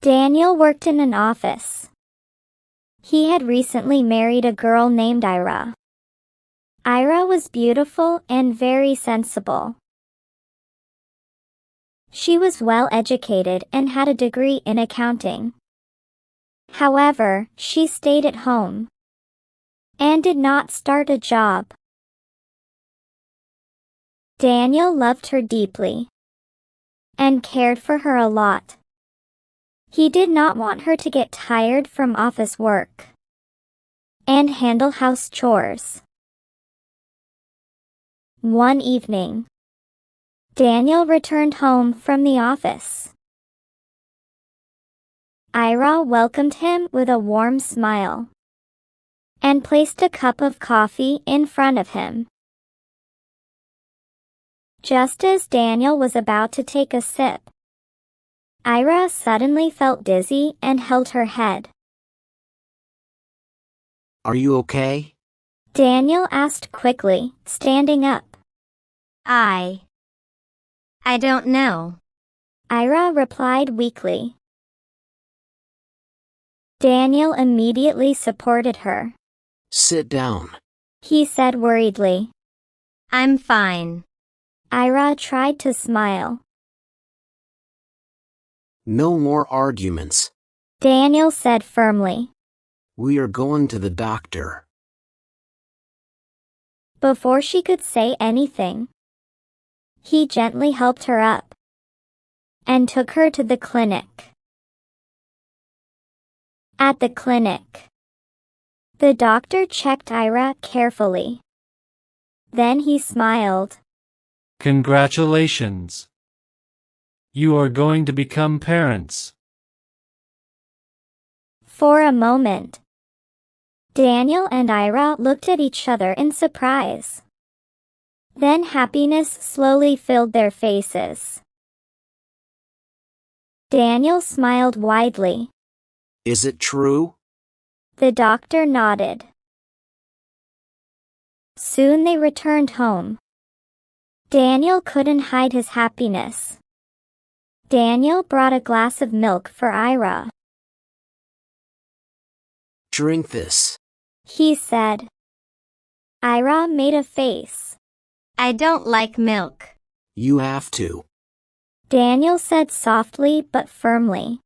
Daniel worked in an office. He had recently married a girl named Ira. Ira was beautiful and very sensible. She was well educated and had a degree in accounting. However, she stayed at home and did not start a job. Daniel loved her deeply and cared for her a lot. He did not want her to get tired from office work and handle house chores. One evening, Daniel returned home from the office. Ira welcomed him with a warm smile and placed a cup of coffee in front of him. Just as Daniel was about to take a sip, Ira suddenly felt dizzy and held her head. Are you okay? Daniel asked quickly, standing up. I don't know. Ira replied weakly. Daniel immediately supported her. Sit down. He said worriedly. I'm fine. Ira tried to smile. No more arguments. Daniel said firmly. We are going to the doctor. Before she could say anything, he gently helped her up and took her to the clinic. At the clinic, the doctor checked Ira carefully. Then he smiled. Congratulations. You are going to become parents. For a moment, Daniel and Ira looked at each other in surprise. Then happiness slowly filled their faces. Daniel smiled widely. Is it true? The doctor nodded. Soon they returned home. Daniel couldn't hide his happiness. Daniel brought a glass of milk for Ira. Drink this. He said. Ira made a face. I don't like milk. You have to. Daniel said softly but firmly.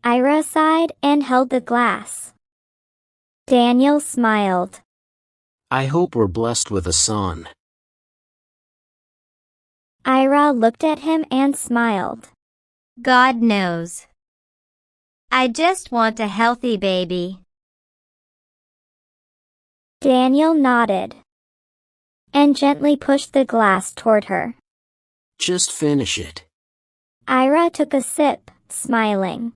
Ira sighed and held the glass. Daniel smiled. I hope we're blessed with a son. Ira looked at him and smiled. God knows. I just want a healthy baby. Daniel nodded and gently pushed the glass toward her. Just finish it. Ira took a sip, smiling.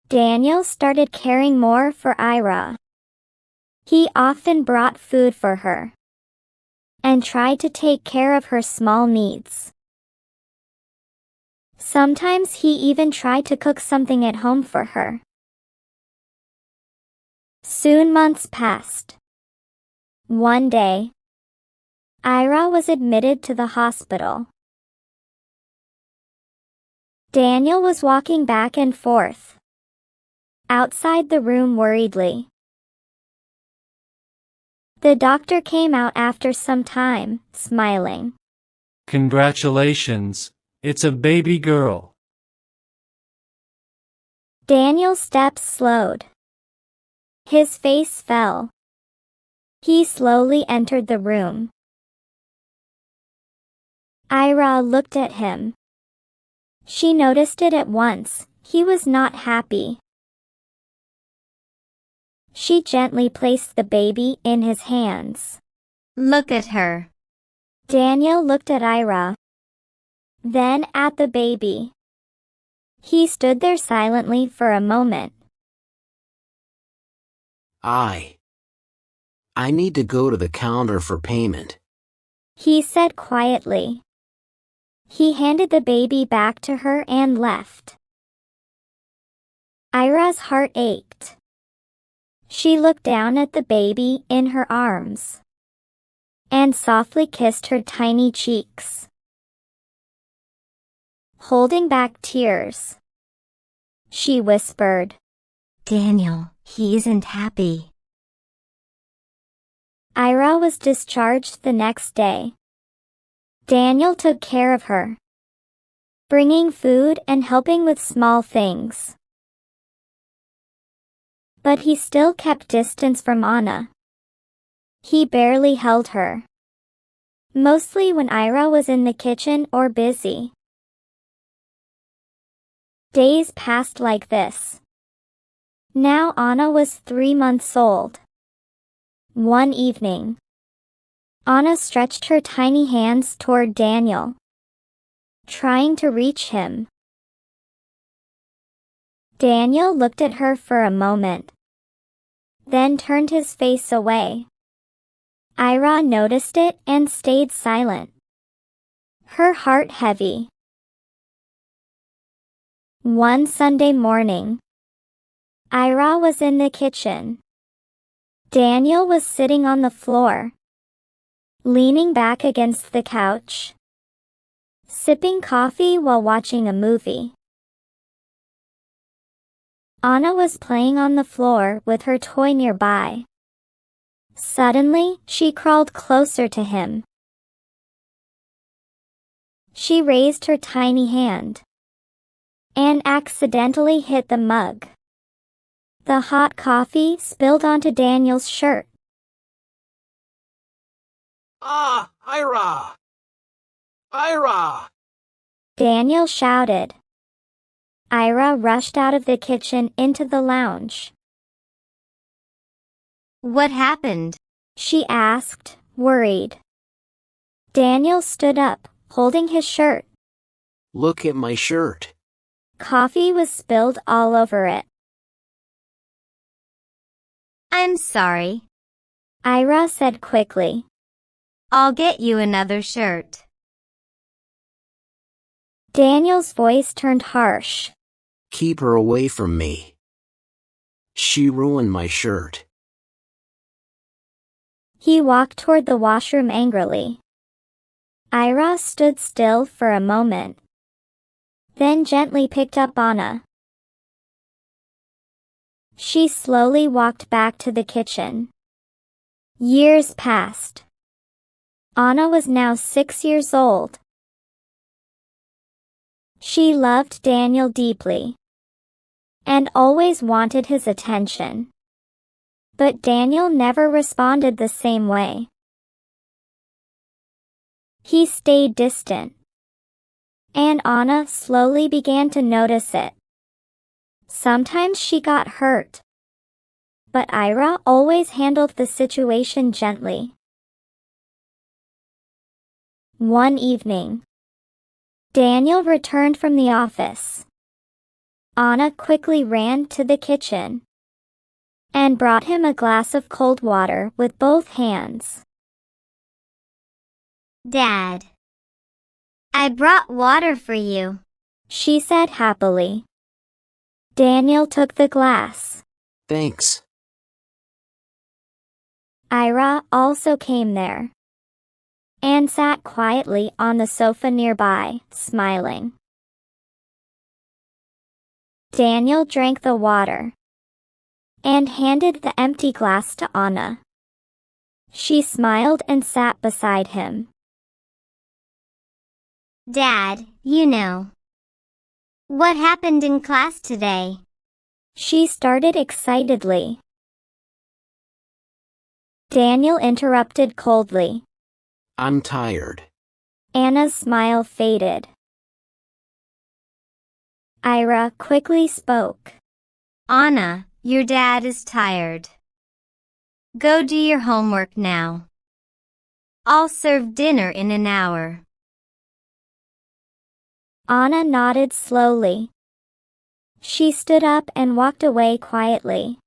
Daniel started caring more for Ira. He often brought food for her and tried to take care of her small needs. Sometimes he even tried to cook something at home for her. Soon months passed. One day, Ira was admitted to the hospital. Daniel was walking back and forth outside the room worriedly. The doctor came out after some time, smiling. Congratulations, it's a baby girl. Daniel's steps slowed. His face fell. He slowly entered the room. Ira looked at him. She noticed it at once. He was not happy. She gently placed the baby in his hands. Look at her. Daniel looked at Ira, then at the baby. He stood there silently for a moment. I need to go to the counter for payment. He said quietly. He handed the baby back to her and left. Ira's heart ached. She looked down at the baby in her arms and softly kissed her tiny cheeks. holding back tears. She whispered. Daniel, he isn't happy. Ira was discharged the next day. Daniel took care of her, bringing food and helping with small things. But he still kept distance from Anna. He barely held her, mostly when Ira was in the kitchen or busy. Days passed like this. Now Anna was 3 months old. One evening, Anna stretched her tiny hands toward Daniel, trying to reach him. Daniel looked at her for a moment, then turned his face away. Ira noticed it and stayed silent, her heart heavy. One Sunday morning, Ira was in the kitchen. Daniel was sitting on the floor, leaning back against the couch, sipping coffee while watching a movie. Anna was playing on the floor with her toy nearby. Suddenly, she crawled closer to him. She raised her tiny hand and accidentally hit the mug. The hot coffee spilled onto Daniel's shirt. Ah, Ira! Ira! Daniel shouted. Ira rushed out of the kitchen into the lounge. What happened? She asked, worried. Daniel stood up, holding his shirt. Look at my shirt. Coffee was spilled all over it. I'm sorry. Ira said quickly. I'll get you another shirt. Daniel's voice turned harsh. Keep her away from me. She ruined my shirt. He walked toward the washroom angrily. Ira stood still for a moment, then gently picked up Anna. She slowly walked back to the kitchen. Years passed. Anna was now 6 years old. She loved Daniel deeply and always wanted his attention. But Daniel never responded the same way. He stayed distant, and Anna slowly began to notice it. Sometimes she got hurt, but Ira always handled the situation gently. One evening, Daniel returned from the office. Anna quickly ran to the kitchen and brought him a glass of cold water with both hands. Dad, I brought water for you, she said happily. Daniel took the glass. Thanks. Ira also came there and sat quietly on the sofa nearby, smiling. Daniel drank the water and handed the empty glass to Anna. She smiled and sat beside him. Dad, you know. What happened in class today? She started excitedly. Daniel interrupted coldly. I'm tired. Anna's smile faded. Ira quickly spoke. Anna, your dad is tired. Go do your homework now. I'll serve dinner in an hour. Anna nodded slowly. She stood up and walked away quietly.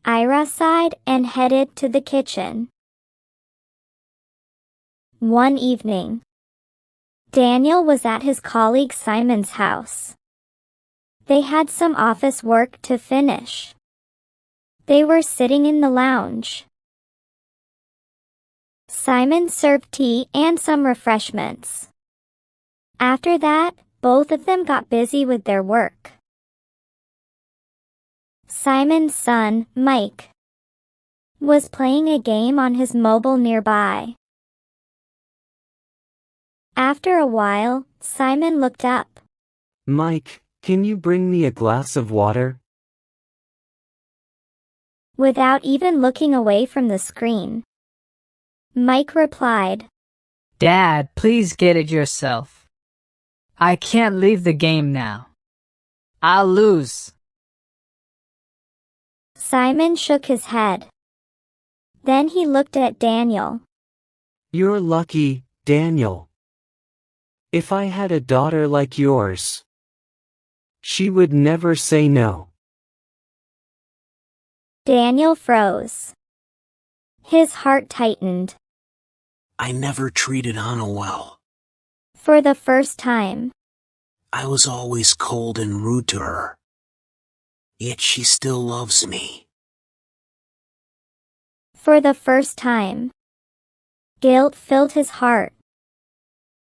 Ira sighed and headed to the kitchen. One evening, Daniel was at his colleague Simon's house. They had some office work to finish. They were sitting in the lounge. Simon served tea and some refreshments. After that, both of them got busy with their work. Simon's son, Mike, was playing a game on his mobile nearby. After a while, Simon looked up. Mike, can you bring me a glass of water? Without even looking away from the screen, Mike replied, Dad, please get it yourself. I can't leave the game now. I'll lose. Simon shook his head. Then he looked at Daniel. You're lucky, Daniel. If I had a daughter like yours, she would never say no. Daniel froze. His heart tightened. I never treated Anna well. For the first time, I was always cold and rude to her. Yet she still loves me. for the first time, guilt filled his heart.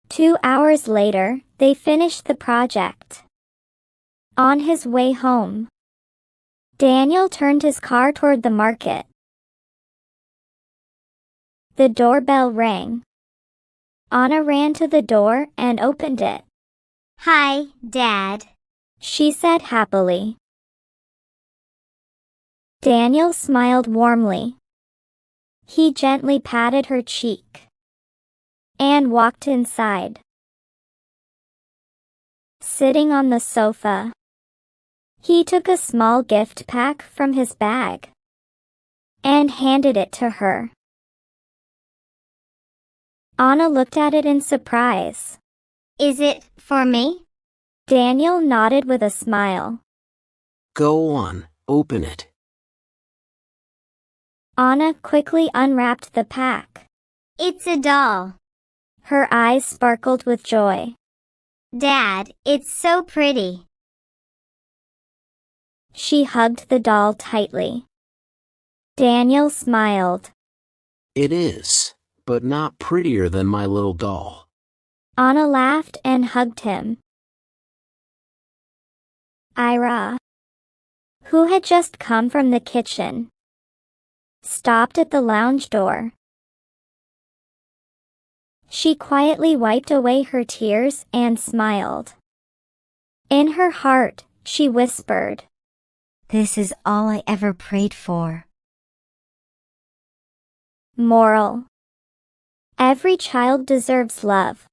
2 hours later, they finished the project. On his way home, Daniel turned his car toward the market. The doorbell rang. Anna ran to the door and opened it. Hi, Dad. She said happily. Daniel smiled warmly. He gently patted her cheek and walked inside. Sitting on the sofa, he took a small gift pack from his bag and handed it to her. Anna looked at it in surprise. Is it for me? Daniel nodded with a smile. Go on, open it. Anna quickly unwrapped the pack. It's a doll. Her eyes sparkled with joy. Dad, it's so pretty. She hugged the doll tightly. Daniel smiled. It is, but not prettier than my little doll. Anna laughed and hugged him. Ira, who had just come from the kitchen, stopped at the lounge door. She quietly wiped away her tears and smiled. In her heart, she whispered, This is all I ever prayed for. Moral: every child deserves love,